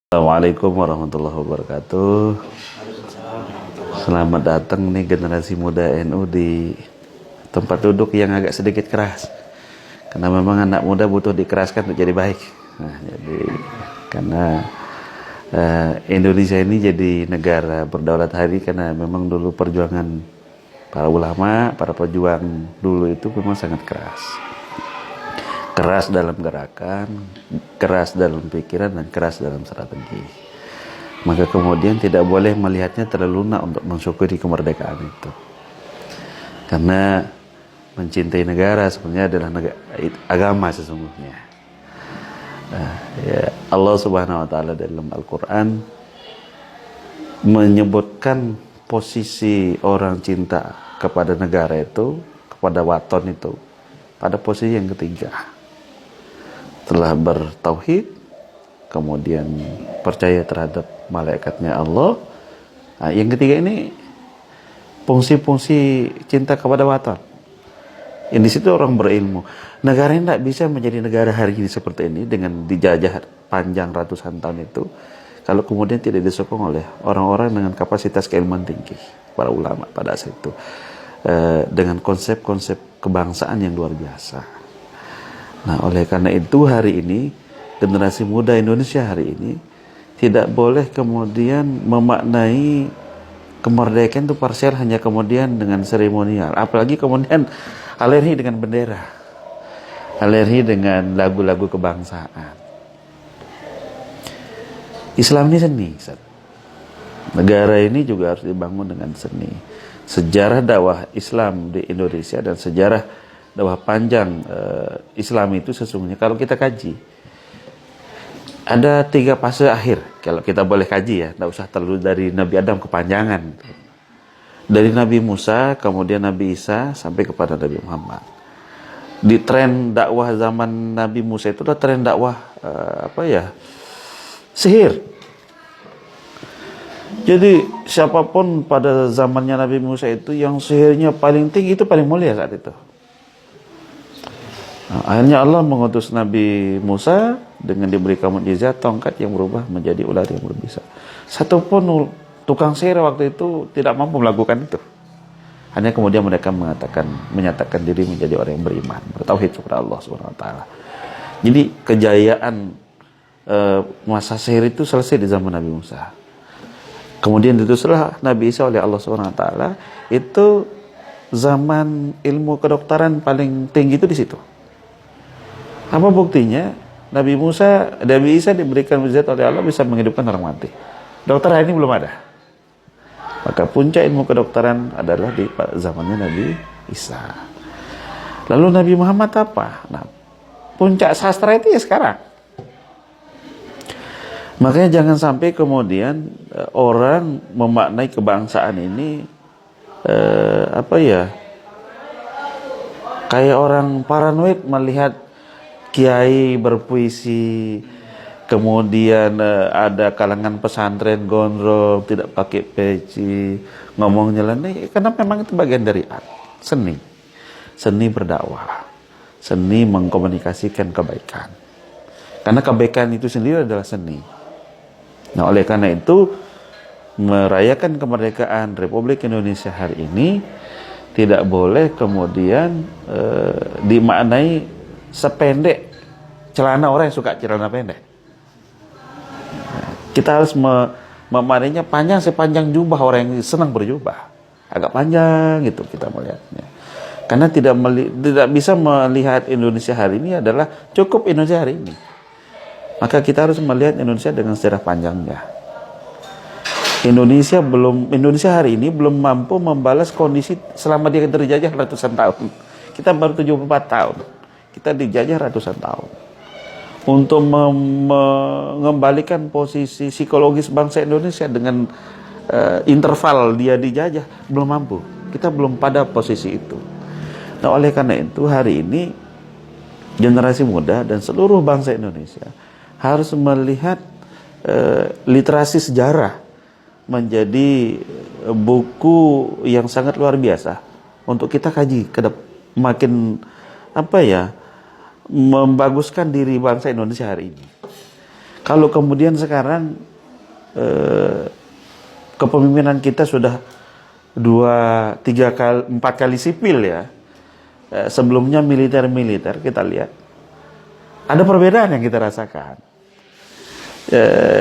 Assalamualaikum warahmatullahi wabarakatuh. Selamat datang nih generasi muda NU di tempat duduk yang agak sedikit keras. Karena memang anak muda butuh dikeraskan untuk jadi baik. Karena Indonesia ini jadi negara berdaulat hari karena memang dulu perjuangan para ulama, para pejuang dulu itu memang sangat keras. Keras dalam gerakan, keras dalam pikiran, dan keras dalam strategi. Maka kemudian tidak boleh melihatnya terlalu lunak untuk mensyukuri kemerdekaan itu. Karena mencintai negara sebenarnya adalah agama sesungguhnya. Allah Subhanahu wa Ta'ala dalam Al-Quran menyebutkan posisi orang cinta kepada negara itu, kepada waton itu, pada posisi yang ketiga. Telah bertauhid, kemudian percaya terhadap malaikatnya Allah. Nah, yang ketiga ini fungsi-fungsi cinta kepada waton. Yang di situ orang berilmu. Negara ini tidak bisa menjadi negara hari ini seperti ini dengan dijajah panjang ratusan tahun itu kalau kemudian tidak disokong oleh orang-orang dengan kapasitas keilmuan tinggi, para ulama pada saat itu, dengan konsep-konsep kebangsaan yang luar biasa. Nah, oleh karena itu hari ini generasi muda Indonesia hari ini tidak boleh kemudian memaknai kemerdekaan itu parsial hanya kemudian dengan seremonial, apalagi kemudian alergi dengan bendera, alergi dengan lagu-lagu kebangsaan. Islam ini seni, negara ini juga harus dibangun dengan seni. Sejarah dakwah Islam di Indonesia dan sejarah dakwah panjang Islam itu sesungguhnya kalau kita kaji ada 3 fase akhir, kalau kita boleh kaji ya, tidak usah terlalu dari Nabi Adam kepanjangan, dari Nabi Musa kemudian Nabi Isa sampai kepada Nabi Muhammad. Di tren dakwah zaman Nabi Musa itu adalah tren dakwah sihir. Jadi siapapun pada zamannya Nabi Musa itu yang sihirnya paling tinggi itu paling mulia saat itu. Nah, akhirnya Allah mengutus Nabi Musa dengan diberikan mukjizat tongkat yang berubah menjadi ular yang berbisa. Satupun tukang sihir waktu itu tidak mampu melakukan itu. Hanya kemudian mereka menyatakan diri menjadi orang yang beriman, bertauhid kepada Allah Subhanahu wa Ta'ala. Jadi kejayaan masa sihir itu selesai di zaman Nabi Musa. Kemudian diutuslah Nabi Isa oleh Allah Subhanahu wa Ta'ala. Itu zaman ilmu kedokteran paling tinggi itu di situ. Apa buktinya? Nabi Isa diberikan mukjizat oleh Allah bisa menghidupkan orang mati. Dokter hari ini belum ada. Maka puncak ilmu kedokteran adalah di zamannya Nabi Isa. Lalu Nabi Muhammad apa? Nah, puncak sastra itu ya sekarang. Makanya jangan sampai kemudian orang memaknai kebangsaan ini kayak orang paranoid melihat kiai berpuisi, kemudian ada kalangan pesantren gondrong, tidak pakai peci, ngomong nyeleneh, karena memang itu bagian dari seni berdakwah, seni mengkomunikasikan kebaikan. Karena kebaikan itu sendiri adalah seni. Nah, oleh karena itu merayakan kemerdekaan Republik Indonesia hari ini tidak boleh kemudian dimaknai sependek celana orang yang suka celana pendek. Kita harus memaknainya panjang sepanjang jubah orang yang senang berjubah. Agak panjang gitu kita melihatnya. Karena tidak bisa melihat Indonesia hari ini adalah cukup Indonesia hari ini. Maka kita harus melihat Indonesia dengan sejarah panjangnya. Indonesia hari ini belum mampu membalas kondisi selama dia terjajah ratusan tahun. Kita baru 74 tahun. Kita dijajah ratusan tahun. Untuk mengembalikan posisi psikologis bangsa Indonesia dengan interval dia dijajah, belum mampu. Kita belum pada posisi itu. Nah, oleh karena itu hari ini generasi muda dan seluruh bangsa Indonesia harus melihat literasi sejarah menjadi buku yang sangat luar biasa untuk kita kaji makin membaguskan diri bangsa Indonesia hari ini. Kalau kemudian sekarang kepemimpinan kita sudah 2, 3 kali, 4 kali sipil ya. Sebelumnya militer-militer, kita lihat ada perbedaan yang kita rasakan.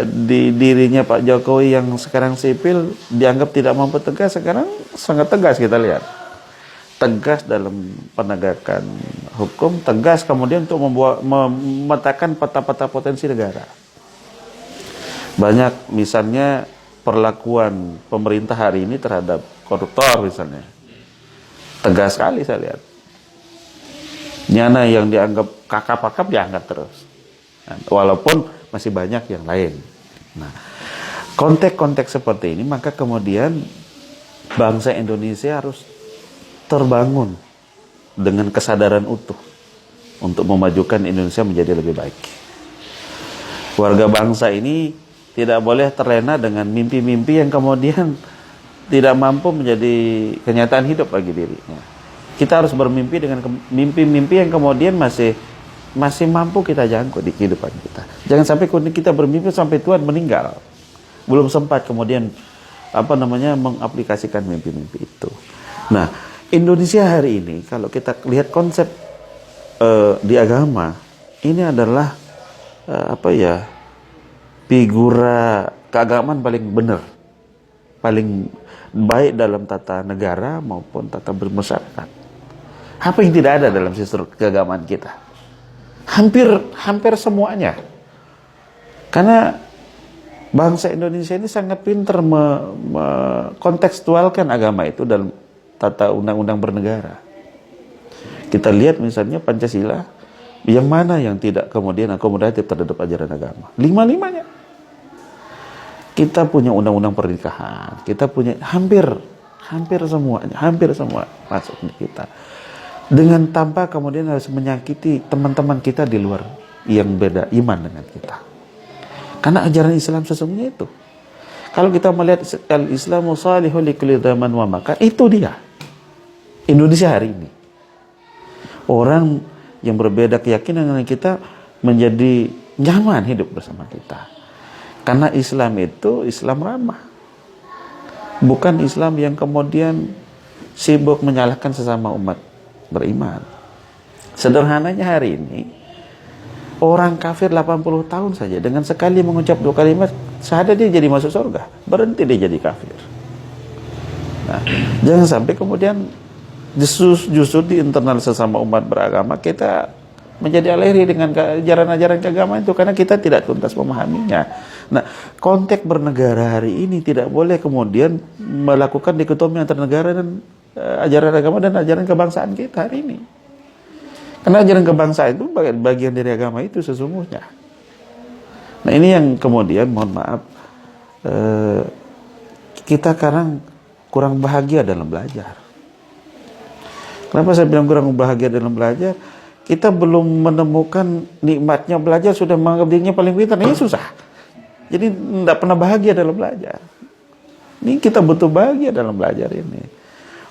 Di dirinya Pak Jokowi yang sekarang sipil dianggap tidak mampu tegas, sekarang sangat tegas kita lihat. Tegas dalam penegakan hukum, tegas kemudian untuk memetakan peta-peta potensi negara. Banyak misalnya perlakuan pemerintah hari ini terhadap koruptor misalnya. Tegas sekali saya lihat. Nyana yang dianggap kakap-kakap dianggap terus. Nah, walaupun masih banyak yang lain. Nah, konteks-konteks seperti ini maka kemudian bangsa Indonesia harus terbangun dengan kesadaran utuh untuk memajukan Indonesia menjadi lebih baik. Warga bangsa ini tidak boleh terlena dengan mimpi-mimpi yang kemudian tidak mampu menjadi kenyataan hidup bagi dirinya. Kita harus bermimpi dengan mimpi-mimpi yang kemudian masih mampu kita jangkau di kehidupan kita. Jangan sampai kita bermimpi sampai Tuhan meninggal, belum sempat kemudian mengaplikasikan mimpi-mimpi itu. Nah, Indonesia hari ini kalau kita lihat konsep di agama ini adalah figura keagamaan paling benar, paling baik dalam tata negara maupun tata bermasyarakat. Apa yang tidak ada dalam sistem keagamaan kita? Hampir semuanya. Karena bangsa Indonesia ini sangat pintar kontekstualkan agama itu dalam tata undang-undang bernegara. Kita lihat misalnya Pancasila, yang mana yang tidak kemudian akomodatif terhadap ajaran agama? 5-5-nya. Kita punya undang-undang pernikahan, kita punya hampir semuanya, hampir semua masuk di kita. Dengan tanpa kemudian harus menyakiti teman-teman kita di luar yang beda iman dengan kita. Karena ajaran Islam sesungguhnya itu. Kalau kita melihat al-Islamu salihun likulli zaman wa makan, itu dia Indonesia hari ini. Orang yang berbeda keyakinan dengan kita menjadi nyaman hidup bersama kita. Karena Islam itu Islam ramah. Bukan Islam yang kemudian sibuk menyalahkan sesama umat beriman. Sederhananya hari ini, orang kafir 80 tahun saja dengan sekali mengucap 2 kalimat syahadat dia jadi masuk surga. Berhenti dia jadi kafir. Nah, jangan sampai kemudian justru di internal sesama umat beragama kita menjadi alergi dengan ajaran-ajaran keagamaan itu karena kita tidak tuntas memahaminya. Nah, konteks bernegara hari ini tidak boleh kemudian melakukan dikotomi antara negara dan ajaran agama dan ajaran kebangsaan kita hari ini. Karena ajaran kebangsaan itu bagian dari agama itu sesungguhnya. Nah, ini yang kemudian mohon maaf kita sekarang kurang bahagia dalam belajar. Kenapa saya bilang kurang bahagia dalam belajar? Kita belum menemukan nikmatnya belajar, sudah menganggap dirinya paling pintar. Ini susah. Jadi tidak pernah bahagia dalam belajar. Ini kita butuh bahagia dalam belajar ini.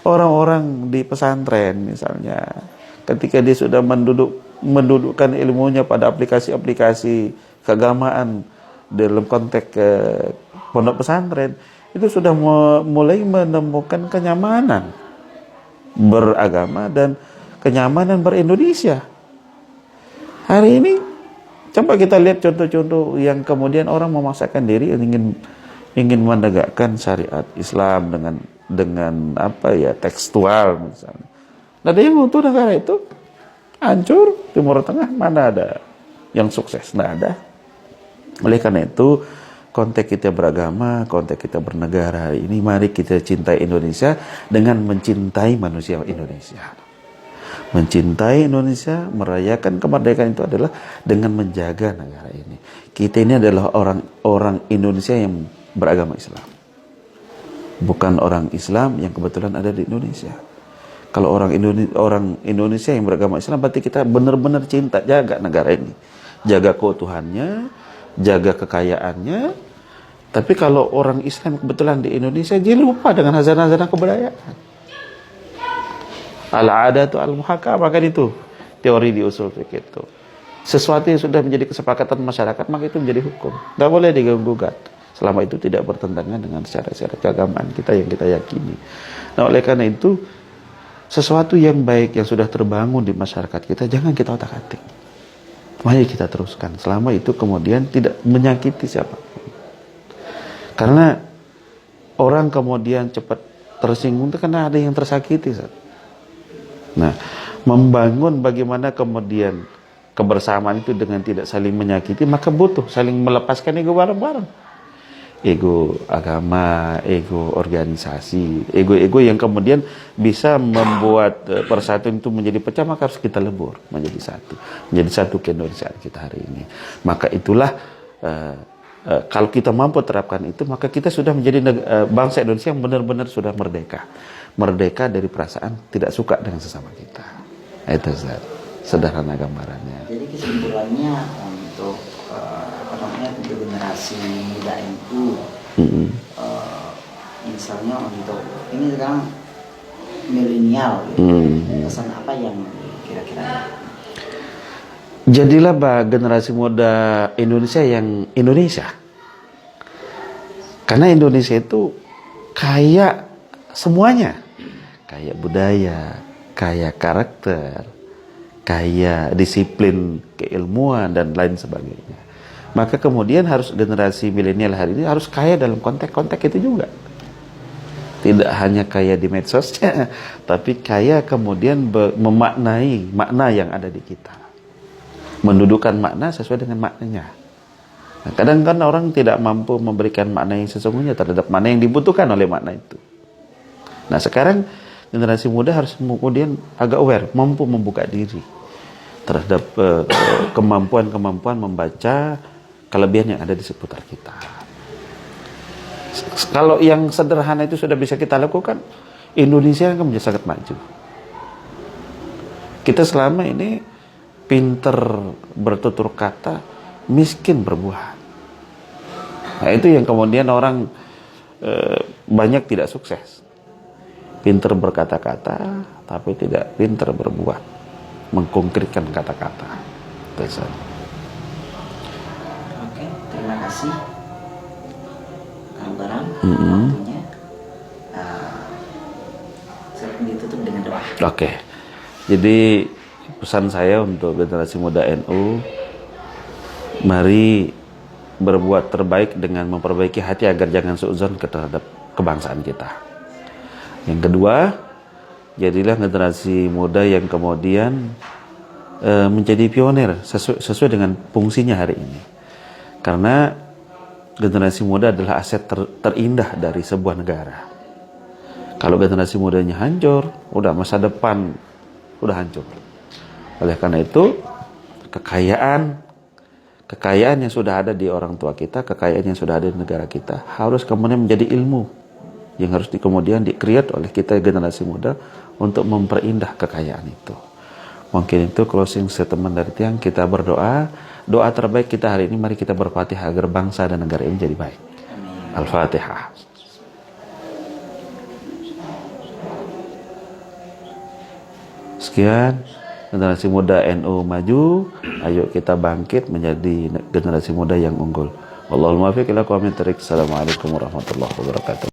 Orang-orang di pesantren misalnya, ketika dia sudah mendudukkan ilmunya pada aplikasi-aplikasi keagamaan dalam konteks pondok pesantren, itu sudah mulai menemukan kenyamanan beragama dan kenyamanan berindonesia. Hari ini coba kita lihat contoh-contoh yang kemudian orang memaksakan diri ingin menegakkan syariat Islam dengan tekstual misalnya. Nah, ada yang untuk negara itu hancur. Timur Tengah mana ada yang sukses? Nggak ada. Oleh karena itu konteks kita beragama, konteks kita bernegara hari ini, mari kita cintai Indonesia dengan mencintai manusia Indonesia. Mencintai Indonesia, merayakan kemerdekaan itu adalah dengan menjaga negara ini. Kita ini adalah orang Indonesia yang beragama Islam. Bukan orang Islam yang kebetulan ada di Indonesia. Kalau orang Indonesia yang beragama Islam, berarti kita benar-benar cinta, jaga negara ini. Jaga keutuhannya, jaga kekayaannya. Tapi kalau orang Islam kebetulan di Indonesia, dia lupa dengan hazanah-hazanah kebudayaan. Al-adatu al-muhakamah, kan itu teori di usul fikih itu. Sesuatu yang sudah menjadi kesepakatan masyarakat, maka itu menjadi hukum. Nggak boleh diganggu-gugat. Selama itu tidak bertentangan dengan syarat-syarat keagamaan kita yang kita yakini. Nah, oleh karena itu, sesuatu yang baik yang sudah terbangun di masyarakat kita, jangan kita otak-atik. Mari kita teruskan. Selama itu kemudian tidak menyakiti siapapun. Karena orang kemudian cepat tersinggung itu karena ada yang tersakiti. Nah, membangun bagaimana kemudian kebersamaan itu dengan tidak saling menyakiti, maka butuh saling melepaskan ego bareng-bareng. Ego agama, ego organisasi, ego-ego yang kemudian bisa membuat persatuan itu menjadi pecah, maka harus kita lebur menjadi satu keindonesiaan kita hari ini. Maka itulah kalau kita mampu terapkan itu, maka kita sudah menjadi bangsa Indonesia yang benar-benar sudah merdeka dari perasaan tidak suka dengan sesama kita. Itu sederhana gambarannya. Jadi kesimpulannya untuk untuk generasi muda NU, misalnya untuk ini sekarang milenial, pesan apa yang kira-kira? Jadilah generasi muda Indonesia yang Indonesia. Karena Indonesia itu kaya semuanya, kaya budaya, kaya karakter, kaya disiplin, keilmuan dan lain sebagainya. Maka kemudian harus generasi milenial hari ini harus kaya dalam konteks-konteks itu juga. Tidak hanya kaya di medsosnya, tapi kaya kemudian memaknai makna yang ada di kita. Mendudukan makna sesuai dengan maknanya. Nah, kadang kan orang tidak mampu memberikan makna yang sesungguhnya terhadap mana yang dibutuhkan oleh makna itu. Nah, sekarang generasi muda harus kemudian agak aware, mampu membuka diri terhadap kemampuan membaca kelebihan yang ada di seputar kita. Kalau yang sederhana itu sudah bisa kita lakukan, Indonesia akan menjadi sangat maju. Kita selama ini pinter bertutur kata, miskin berbuah. Nah, itu yang kemudian orang banyak tidak sukses. Pinter berkata-kata, tapi tidak pinter berbuat, mengkonkretkan kata-kata. Oke, terima kasih Kang Barang waktunya. Saya ditutup dengan doa. Oke. Jadi pesan saya untuk generasi muda NU, mari berbuat terbaik dengan memperbaiki hati agar jangan suudzon terhadap kebangsaan kita. Yang kedua, jadilah generasi muda yang kemudian menjadi pionir sesuai dengan fungsinya hari ini. Karena generasi muda adalah aset terindah dari sebuah negara. Kalau generasi mudanya hancur, udah masa depan udah hancur. Oleh karena itu, kekayaan yang sudah ada di orang tua kita, kekayaan yang sudah ada di negara kita, harus kemudian menjadi ilmu yang harus kemudian di-create oleh kita generasi muda untuk memperindah kekayaan itu. Mungkin itu closing statement dari Tiang. Kita berdoa, doa terbaik kita hari ini, mari kita berfatihah agar bangsa dan negara ini jadi baik. Al-Fatihah. Sekian, generasi muda NU maju, ayo kita bangkit menjadi generasi muda yang unggul. Wallahul muwaffiq ila aqwamit thoriq. Assalamualaikum warahmatullahi wabarakatuh.